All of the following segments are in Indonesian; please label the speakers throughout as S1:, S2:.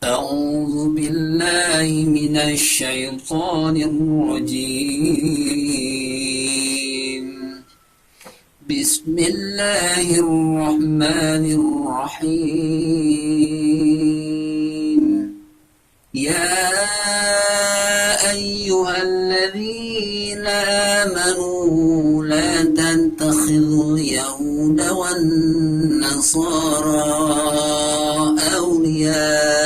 S1: أعوذ بالله من الشيطان الرجيم بسم الله الرحمن الرحيم يا أيها الذين آمنوا لا تتخذوا اليهود والنصارى أولياء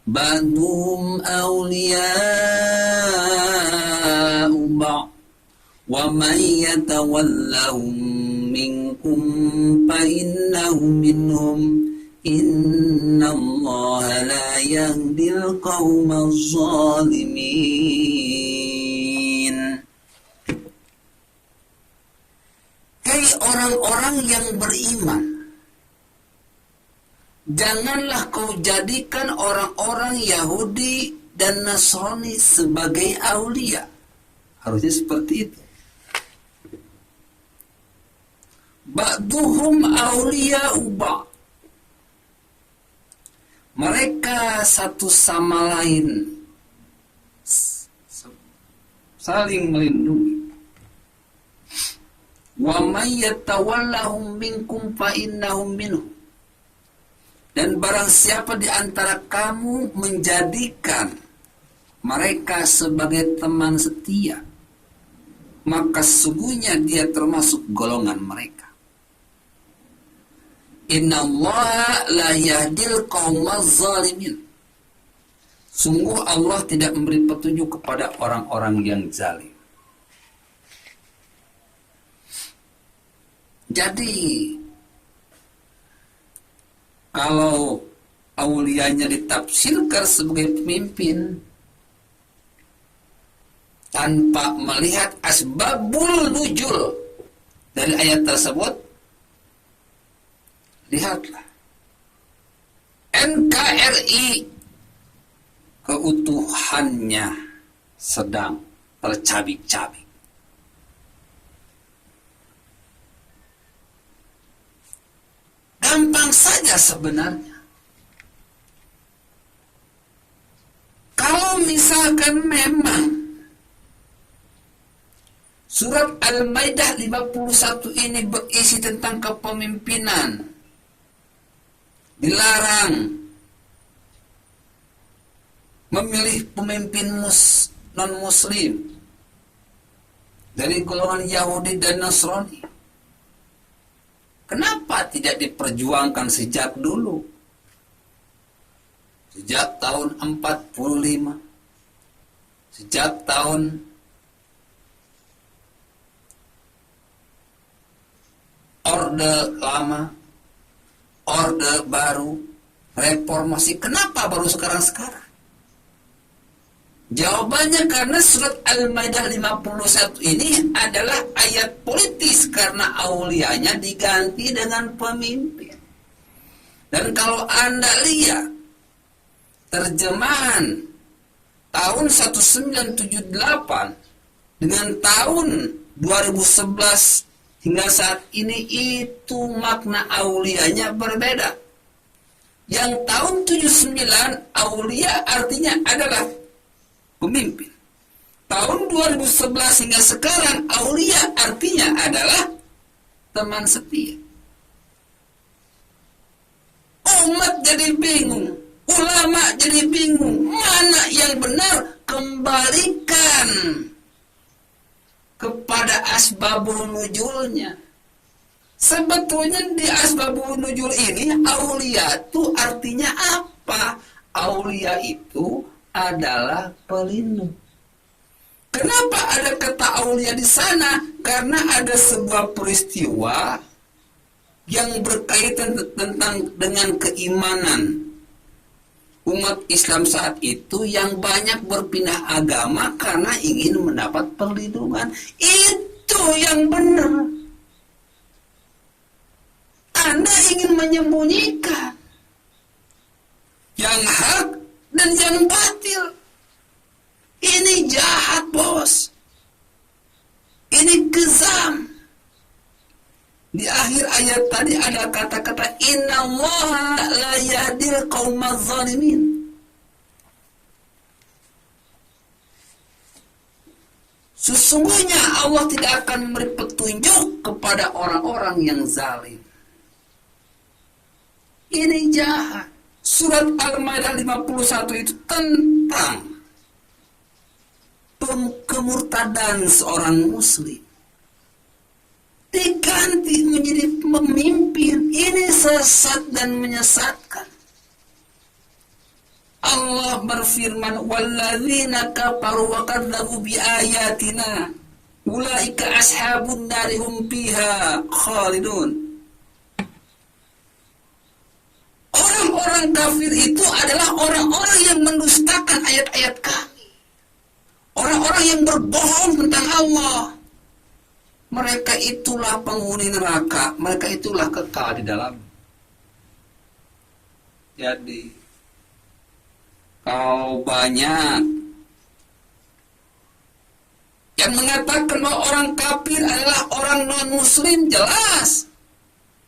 S1: بعضهم أولياء بعض ومن يتولهم منكم فإنه منهم إن الله لا يهدي القوم الظالمين. Hai orang-orang yang beriman, janganlah kau jadikan orang-orang Yahudi dan Nasrani sebagai aulia. Harusnya seperti itu. Ba'duhum awliya'u ba'. Mereka satu sama lain saling melindungi. Wa may yatawallahum minkum fa innahum minhum. Dan barang siapa di antara kamu menjadikan mereka sebagai teman setia, maka sesungguhnya dia termasuk golongan mereka. Innallaha la yahdil qaumaz zalimin. Sungguh Allah tidak memberi petunjuk kepada orang-orang yang zalim. Jadi kalau aulianya ditafsirkan sebagai pemimpin tanpa melihat asbabul nuzul dari ayat tersebut, lihatlah NKRI keutuhannya sedang tercabik-cabik. Gampang saja sebenarnya. Kalau misalkan memang surat Al-Maidah 51 ini berisi tentang kepemimpinan, dilarang memilih pemimpin non-muslim dari golongan Yahudi dan Nasrani. Kenapa tidak diperjuangkan sejak dulu? Sejak tahun 45, sejak tahun Orde Lama, Orde Baru, Reformasi. Kenapa baru sekarang-sekarang? Jawabannya karena surat Al-Maidah 51 ini adalah ayat politis karena aulianya diganti dengan pemimpin. Dan kalau Anda lihat terjemahan tahun 1978 dengan tahun 2011 hingga saat ini, itu makna aulianya berbeda. Yang tahun 79 aulia artinya adalah pemimpin. Tahun 2011 hingga sekarang aulia artinya adalah teman setia. Umat jadi bingung, ulama jadi bingung, mana yang benar? Kembalikan kepada asbabul nuzulnya. Sebetulnya di asbabul nuzul ini aulia itu artinya apa? Aulia itu adalah pelindung. Kenapa ada kata aulia di sana? Karena ada sebuah peristiwa yang berkaitan dengan keimanan umat Islam saat itu yang banyak berpindah agama karena ingin mendapat perlindungan. Itu yang benar. Anda ingin menyembunyikan yang hak dan yang batil. Ini jahat, bos. Ini kezam. Di akhir ayat tadi ada kata-kata innallaha la yahdil qaumaz zalimin. Sesungguhnya Allah tidak akan memberi petunjuk kepada orang-orang yang zalim. Ini jahat. Surat Al-Maidah 51 itu tentang kemurtadan seorang muslim. Diganti menjadi pemimpin. Ini sesat dan menyesatkan. Allah berfirman, walladzina kafaru wa kadzdzabu biayatina ulaika ashabun nari hum fiha khalidun. Orang-orang kafir itu adalah orang-orang yang mendustakan ayat-ayat kami. Orang-orang yang berbohong tentang Allah. Mereka itulah penghuni neraka. Mereka itulah kekal di dalam. Jadi, kalau banyak yang mengatakan bahwa orang kafir adalah orang non-muslim, jelas.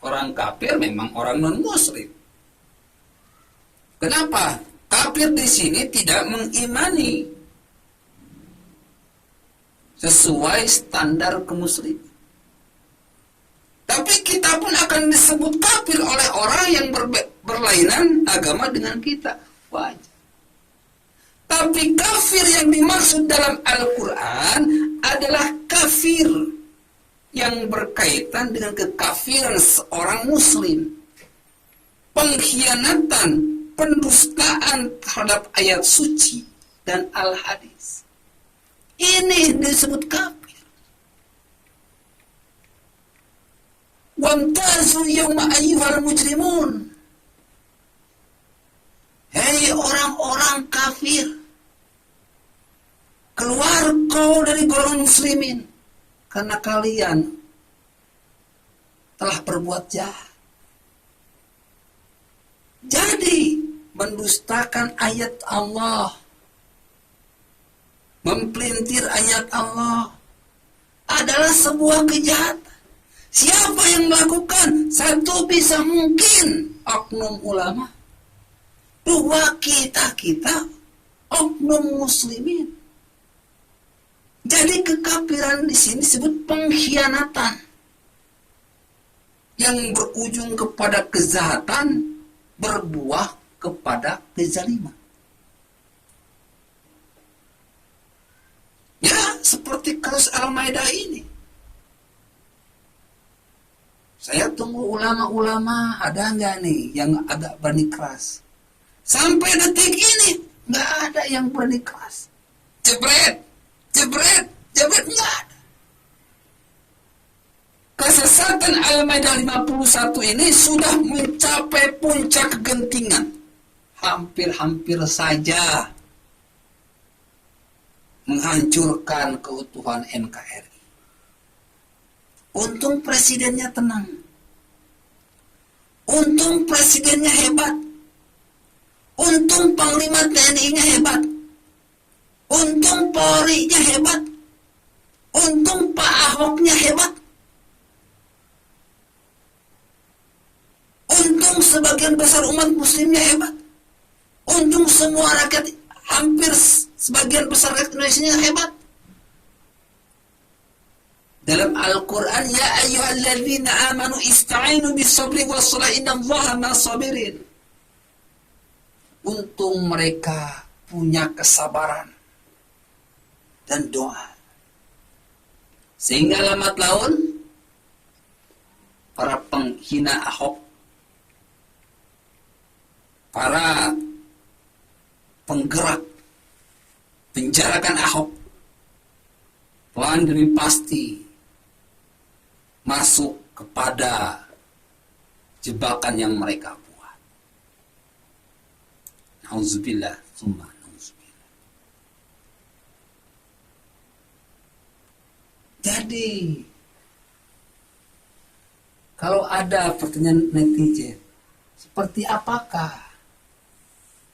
S1: Orang kafir memang orang non-muslim. Kenapa? Kafir di sini tidak mengimani sesuai standar kemusliman. Tapi kita pun akan disebut kafir oleh orang yang berlainan agama dengan kita. Wajar. Tapi kafir yang dimaksud dalam Al-Quran adalah kafir yang berkaitan dengan kekafiran seorang muslim. Pengkhianatan, pendustaan terhadap ayat suci dan al-hadis. Ini disebut kafir. Wamtazu yawma ayyuhal mujrimun. Hei orang-orang kafir, keluar kau dari golongan muslimin, karena kalian telah berbuat jahat. Jadi, mendustakan ayat Allah, mempelintir ayat Allah adalah sebuah kejahatan. Siapa yang melakukan? Satu, bisa mungkin oknum ulama. Dua, kita oknum muslimin. Jadi kekafiran di sini disebut pengkhianatan yang berujung kepada kejahatan, berbuah kepada kezaliman. Ya, seperti kasus Al-Maidah ini. Saya tunggu ulama-ulama, ada nggak nih yang agak berani keras? Sampai detik ini nggak ada yang berani keras. Jebret, nggak ada. Kesesatan Al-Maidah 51 ini sudah mencapai puncak kegentingan. Hampir-hampir saja menghancurkan keutuhan NKRI. Untung presidennya tenang. Untung presidennya hebat. Untung panglima TNI-nya hebat. Untung Polri-nya hebat. Untung Pak Ahok-nya hebat. Untung sebagian besar umat muslimnya hebat. Untung semua rakyat, hampir sebagian besar rakyat Indonesia hebat. Dalam Al-Quran, ya ayyuhalladzina amanu ista'inu bis-sabri was-salah innallaha ma'as-sabirin. Untung mereka punya kesabaran dan doa. Sehingga lambat laun para penghina Ahok, para penggerak penjarakan Ahok, pelan demi pasti masuk kepada jebakan yang mereka buat. Nauzubillah, summa nauzubillah. Jadi, kalau ada pertanyaan netizen, seperti apakah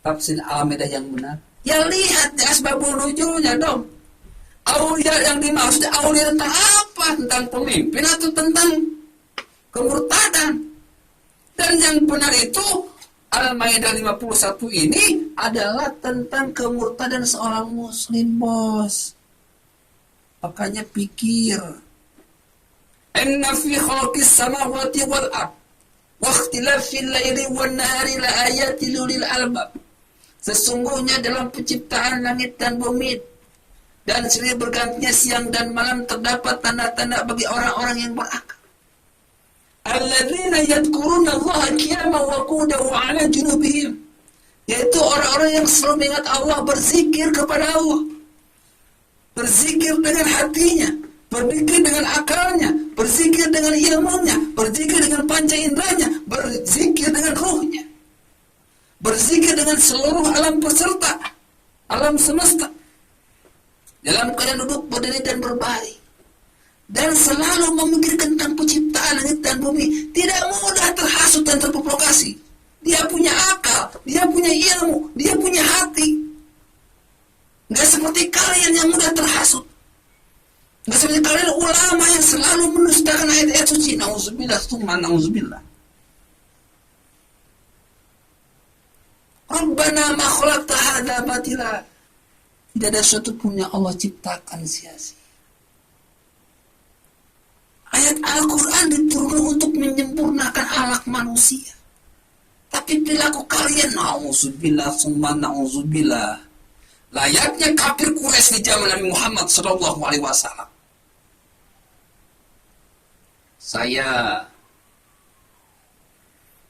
S1: tafsir Al-Maidah yang benar? Ya lihat di asbabun nuzulnya dong. Aulia yang dimaksud aulia tentang apa? Tentang pemimpin atau tentang kemurtadan? Dan yang benar itu Al-Maidah 51 ini adalah tentang kemurtadan seorang muslim, bos. Makanya pikir. Inna fi khalqis samawati wal ard wa ikhtilafil laili wan nahari la ayatil lil albab. Sesungguhnya dalam penciptaan langit dan bumi dan silih bergantinya siang dan malam terdapat tanda-tanda bagi orang-orang yang berakal. Alladzina yadhkuruna Allaha qiyaman wa qu'udan wa 'ala junubihim, yaitu orang-orang yang selalu mengingat Allah, berzikir kepada Allah, berzikir dengan hatinya, berzikir dengan akalnya, berzikir dengan ilmunya, berzikir dengan panca inderanya, berzikir dengan ruhnya, berzikir dengan seluruh alam peserta, alam semesta, dalam keadaan duduk, berdiri, dan berbaring, dan selalu memikirkan tentang penciptaan langit dan bumi. Tidak mudah terhasut dan terprovokasi. Dia punya akal, dia punya ilmu, dia punya hati. Nggak seperti kalian yang mudah terhasut. Nggak seperti kalian ulama yang selalu menustakan ayat-ayat suci. Nauzubillah, summa nauzubillah. Rabbana ma khalaqta hadza batila. Tidak ada sesuatu pun yang Allah ciptakan sia-sia. Ayat Al-Quran diturunkan untuk menyempurnakan akhlak manusia. Tapi perilaku kalian, na'udzubillah, summa na'udzubillah, layaknya kafir Quraisy di zaman Nabi Muhammad SAW. Saya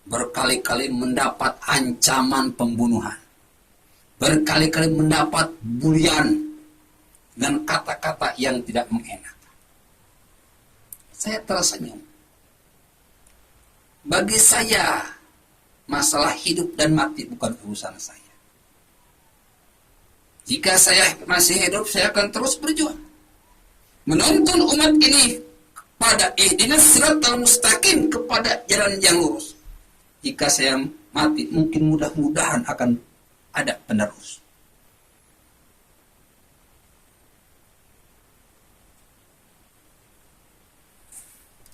S1: berkali-kali mendapat ancaman pembunuhan. Berkali-kali mendapat bulian dengan kata-kata yang tidak mengenakan. Saya tersenyum. Bagi saya, masalah hidup dan mati bukan urusan saya. Jika saya masih hidup, saya akan terus berjuang menuntun umat ini pada ihdinas siratal mustaqim, kepada jalan yang lurus. Jika saya mati, mungkin mudah-mudahan akan ada penerus.